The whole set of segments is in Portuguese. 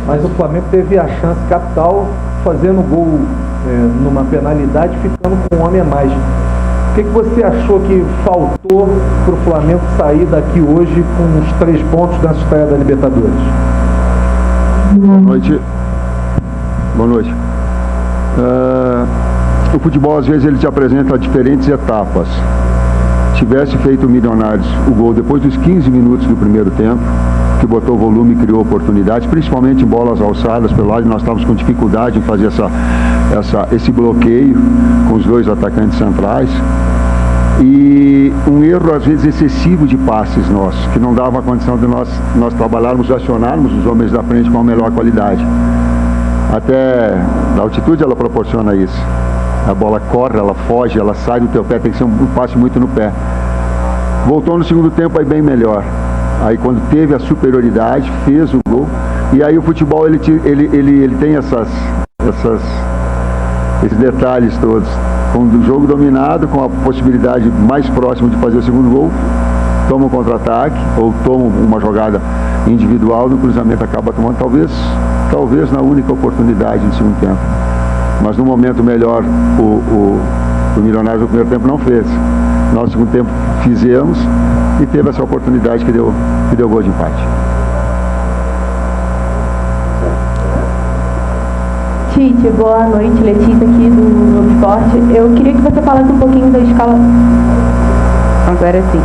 mas o Flamengo teve a chance capital fazendo gol numa penalidade, ficando com um homem a mais. O que você achou que faltou para o Flamengo sair daqui hoje com os 3 pontos nessa estreia da Libertadores? Boa noite. Boa noite. O futebol, às vezes, ele te apresenta diferentes etapas. Tivesse feito o Milionários o gol depois dos 15 minutos do primeiro tempo, que botou volume e criou oportunidades, principalmente em bolas alçadas pelo lado, nós estávamos com dificuldade em fazer esse bloqueio com os 2 atacantes centrais, e um erro às vezes excessivo de passes nossos, que não dava a condição de nós trabalharmos, acionarmos os homens da frente com a melhor qualidade. Até na altitude ela proporciona isso. A bola corre, ela foge, ela sai do teu pé, tem que ser um passe muito no pé. Voltou no segundo tempo aí bem melhor. Aí quando teve a superioridade, fez o gol. E aí o futebol ele tem esses detalhes todos. Com o jogo dominado, com a possibilidade mais próxima de fazer o segundo gol, toma um contra-ataque ou toma uma jogada individual, no cruzamento acaba tomando, talvez na única oportunidade do segundo tempo. Mas no momento melhor o Milionários no primeiro tempo não fez. No segundo tempo fizemos e teve essa oportunidade que deu gol de empate. Tite, boa noite, Letícia aqui do Globo Esporte. Eu queria que você falasse um pouquinho da escala... Agora sim.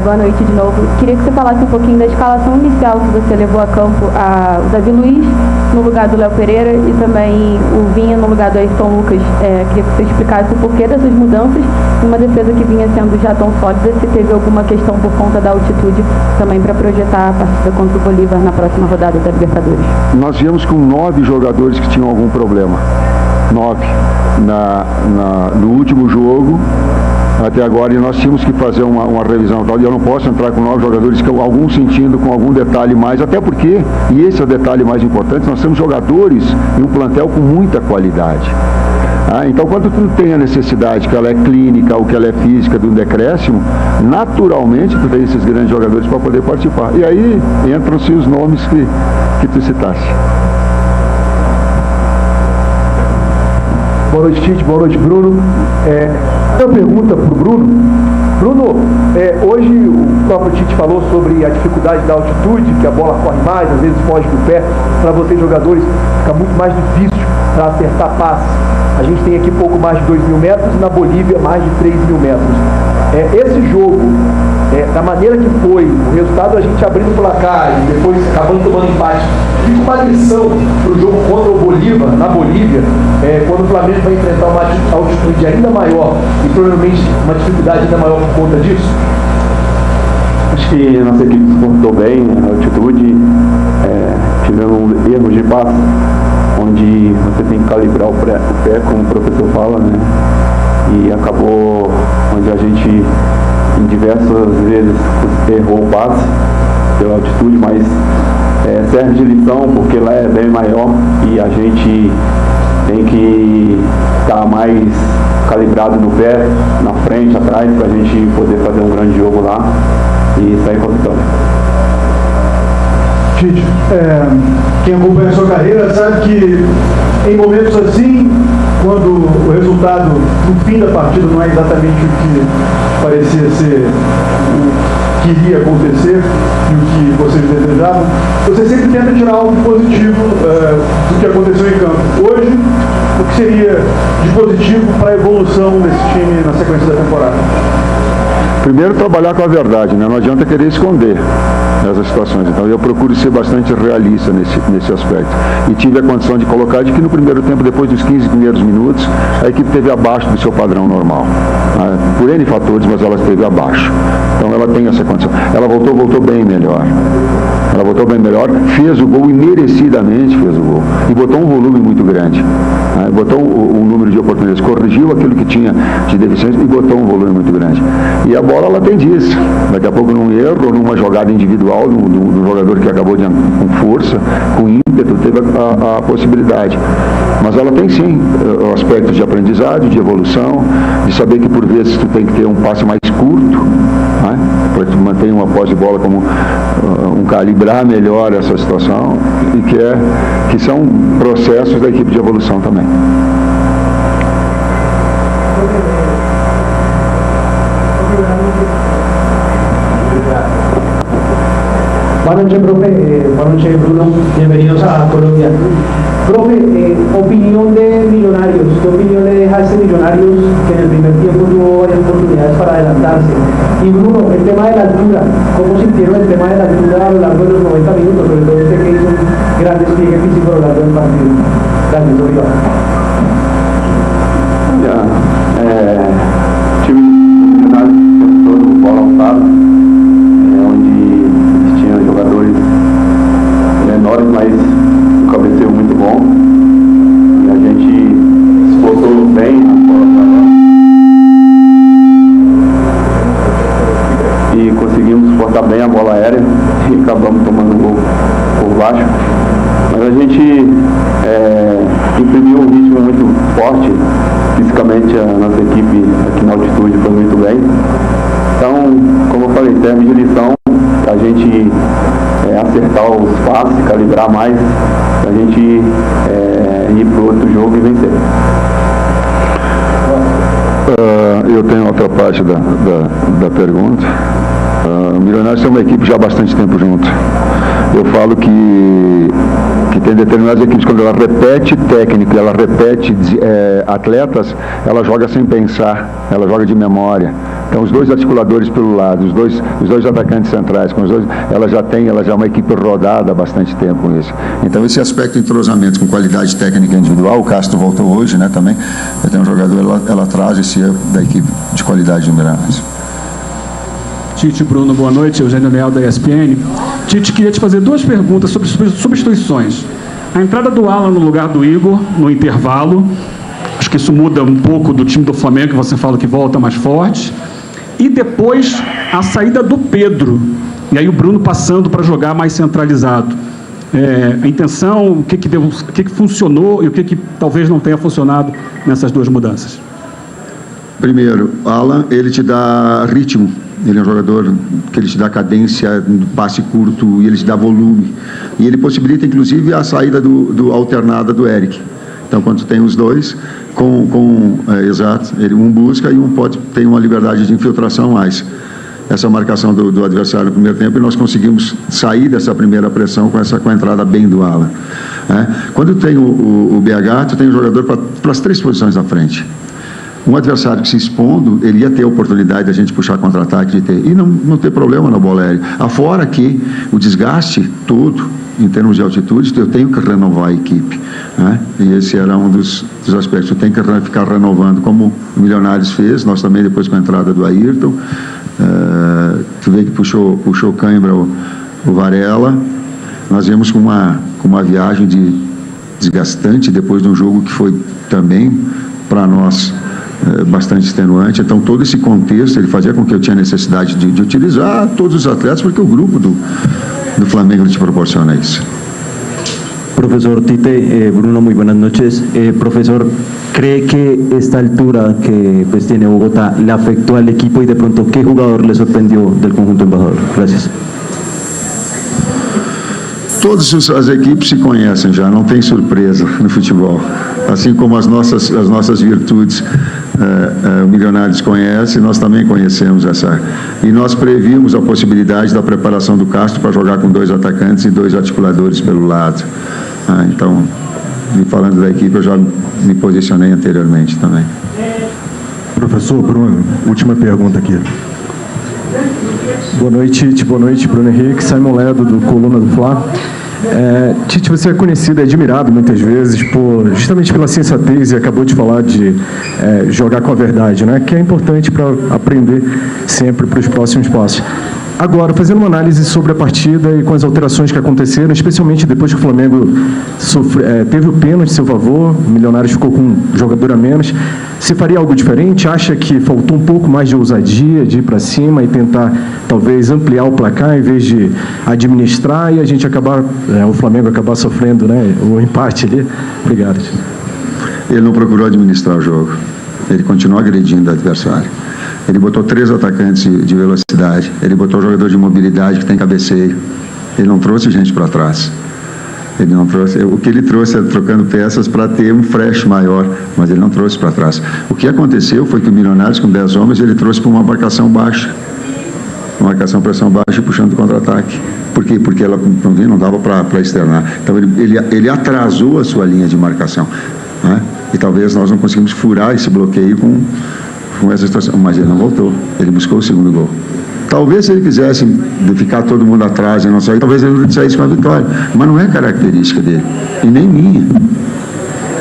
Boa noite de novo. Queria que você falasse um pouquinho da escalação inicial que você levou a campo, o Davi Luiz no lugar do Léo Pereira e também o Vinha no lugar do Ayrton Lucas. Queria que você explicasse o porquê dessas mudanças, uma defesa que vinha sendo já tão sólida, se teve alguma questão por conta da altitude também para projetar a partida contra o Bolívar na próxima rodada da Libertadores. Nós viemos com 9 jogadores que tinham algum problema. 9 no último jogo. Até agora, e nós tínhamos que fazer uma revisão tal, e eu não posso entrar com 9 jogadores, que algum sentindo, com algum detalhe mais, até porque, e esse é o detalhe mais importante, nós temos jogadores e um plantel com muita qualidade. Então, quando tu tem a necessidade, que ela é clínica ou que ela é física, de um decréscimo, naturalmente tu tem esses grandes jogadores para poder participar. E aí entram-se os nomes que tu citaste. Boa noite, Tite. Boa noite, Bruno. Uma pergunta para o Bruno. Bruno, hoje o próprio Tite falou sobre a dificuldade da altitude, que a bola corre mais, às vezes foge do pé. Para vocês, jogadores, fica muito mais difícil para acertar passes. A gente tem aqui pouco mais de 2.000 metros e na Bolívia mais de 3.000 metros. Esse jogo, da maneira que foi, o resultado a gente abrindo o placar e depois acabando tomando empate, fica uma lição para o jogo contra o Bolívar, na Bolívia, quando o Flamengo vai enfrentar uma altitude ainda maior e provavelmente uma dificuldade ainda maior por conta disso? Acho que a nossa equipe se comportou bem, a altitude, tivemos erros de passe, onde você tem que calibrar o pé, como o professor fala, né? E acabou onde a gente, em diversas vezes, errou o passe pela altitude, mas serve de lição, porque lá é bem maior e a gente tem que estar mais calibrado no pé, na frente, atrás, para a gente poder fazer um grande jogo lá e sair com a vitória. Tite, quem acompanha a sua carreira sabe que em momentos assim, quando o resultado no fim da partida não é exatamente o que parecia ser o que iria acontecer e o que vocês desejavam, você sempre tenta tirar algo positivo do que aconteceu em campo. Hoje, o que seria de positivo para a evolução desse time na sequência da temporada? Primeiro, trabalhar com a verdade, né? Não adianta querer esconder nessas situações. Então, eu procuro ser bastante realista nesse aspecto. E tive a condição de colocar de que no primeiro tempo, depois dos 15 primeiros minutos, a equipe esteve abaixo do seu padrão normal. Por N fatores, mas ela esteve abaixo. Então, ela tem essa condição. Ela voltou bem melhor. Ela voltou bem melhor, fez o gol e merecidamente fez o gol. E botou um volume muito grande. Botou um número de oportunidades, corrigiu aquilo que tinha de deficiência e botou um volume muito grande. E a bola, ela tem disso. Daqui a pouco, num erro, ou numa jogada individual do jogador que acabou com força, com ímpeto, teve a possibilidade. Mas ela tem sim aspectos de aprendizado, de evolução, de saber que por vezes tu tem que ter um passe mais curto, né, para mantém uma posse de bola como um calibrar melhor essa situação e que são processos da equipe de evolução também. Buenas noches, profe. Buenas noches, Bruno. Bienvenidos a Colombia. Profe, opinión de Millonarios. ¿Qué opinión le deja a este Millonarios que en el primer tiempo tuvo varias oportunidades para adelantarse? Y Bruno, el tema de la altura. ¿Cómo sintieron el tema de la altura a lo largo de los 90 minutos? Sobre todo este que hizo un gran despliegue físico a lo largo del partido. Gracias, Oliva. Time Millonarios todo bola alçada, onde tinha jogadores menores, mas o cabeceio muito bom. E a gente se esforçou bem na bola e conseguimos suportar bem a bola aérea e acabamos tomando um gol por baixo. Mas a gente imprimiu um ritmo muito forte. Fisicamente a nossa equipe aqui na altitude foi muito bem. Então, como eu falei, em termos de lição, a gente acertar os passes, calibrar mais, a gente ir para o outro jogo e vencer. Eu tenho outra parte da pergunta. O Millonarios é uma equipe já há bastante tempo junto. Eu falo que tem determinadas equipes, quando ela repete técnico, ela repete atletas, ela joga sem pensar, ela joga de memória. Então, os dois articuladores pelo lado, os dois atacantes centrais, com os dois, ela já é uma equipe rodada há bastante tempo com isso. Então, esse aspecto de entrosamento com qualidade técnica individual, o Castro voltou hoje, né, também. Eu tenho um jogador, ela traz esse erro da equipe de qualidade de Millonarios. Tite, Bruno, boa noite. Eugênio Leal, da ESPN. Tite, queria te fazer duas perguntas sobre substituições. A entrada do Alan no lugar do Igor, no intervalo. Acho que isso muda um pouco do time do Flamengo, que você fala que volta mais forte. E depois, a saída do Pedro. E aí o Bruno passando para jogar mais centralizado. A intenção, o que funcionou e o que talvez não tenha funcionado nessas duas mudanças. Primeiro, Alan, ele te dá ritmo. Ele é um jogador que ele te dá cadência, passe curto, e ele te dá volume. E ele possibilita, inclusive, a saída alternada do Eric. Então, quando tu tem os dois, exato, um busca e um tem uma liberdade de infiltração mais. Essa marcação do adversário no primeiro tempo, e nós conseguimos sair dessa primeira pressão com a entrada bem do Alan. Quando tem o BH, tu tem um jogador para as três posições na frente. Um adversário que se expondo, ele ia ter a oportunidade da gente puxar contra-ataque e não ter problema na bola aérea. Afora que o desgaste todo, em termos de altitude, eu tenho que renovar a equipe. E esse era um dos aspectos. Eu tenho que ficar renovando, como o Millonarios fez, nós também depois com a entrada do Ayrton. Tu vê que puxou cãibra o Varela. Nós viemos com uma viagem desgastante depois de um jogo que foi também, para nós, bastante extenuante. Então, todo esse contexto, ele fazia com que eu tinha necessidade de utilizar todos os atletas, porque o grupo do Flamengo te proporciona isso. Profesor Tite, Bruno, muy buenas noches. Profesor, ¿cree que esta altura que pues tiene Bogotá le afectó al equipo y de pronto qué jugador le sorprendió del conjunto embajador? Gracias. Todas as equipes se conhecem já, não tem surpresa no futebol. Assim como as nossas virtudes, o Millonarios conhece, nós também conhecemos essa. E nós previmos a possibilidade da preparação do Castro para jogar com dois atacantes e dois articuladores pelo lado. Então, falando da equipe, eu já me posicionei anteriormente também. Professor Bruno, última pergunta aqui. Boa noite, Tite. Boa noite, Bruno Henrique. Simon Ledo, do Coluna do Fla. Tite, você é conhecido e admirado muitas vezes justamente pela sensatez, e acabou de falar de jogar com a verdade, né? Que é importante para aprender sempre para os próximos passos. Agora, fazendo uma análise sobre a partida e com as alterações que aconteceram, especialmente depois que o Flamengo teve o pênalti a seu favor, o Millonarios ficou com um jogador a menos, você faria algo diferente? Acha que faltou um pouco mais de ousadia, de ir para cima e tentar, talvez, ampliar o placar, em vez de administrar e a gente o Flamengo acabar sofrendo, né, o empate ali? Obrigado. Ele não procurou administrar o jogo. Ele continuou agredindo o adversário. Ele botou 3 atacantes de velocidade. Ele botou jogador de mobilidade que tem cabeceio. Ele não trouxe gente para trás. Ele não trouxe, o que ele trouxe é trocando peças para ter um fresh maior, mas ele não trouxe para trás. O que aconteceu foi que o Milionários, com 10 homens, ele trouxe para uma marcação baixa. Uma marcação pressão baixa e puxando contra-ataque. Por quê? Porque ela não dava para externar. Então ele atrasou a sua linha de marcação, né? E talvez nós não conseguimos furar esse bloqueio com essa situação. Mas ele não voltou. Ele buscou o segundo gol. Talvez se ele quisesse ficar todo mundo atrás e não sair, talvez ele não saísse com a vitória. Mas não é característica dele. E nem minha.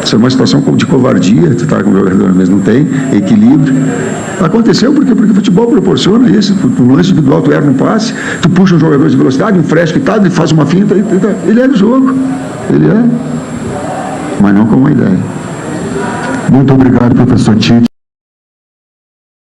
Isso é uma situação de covardia, tu tá com o jogador, mas não tem equilíbrio. Aconteceu porque o futebol proporciona isso. Um lance individual, tu erra um passe, tu puxa um jogador de velocidade, um fresh que tá, ele faz uma finta, ele é do jogo. Ele é. Mas não com uma ideia. Muito obrigado, professor Tite.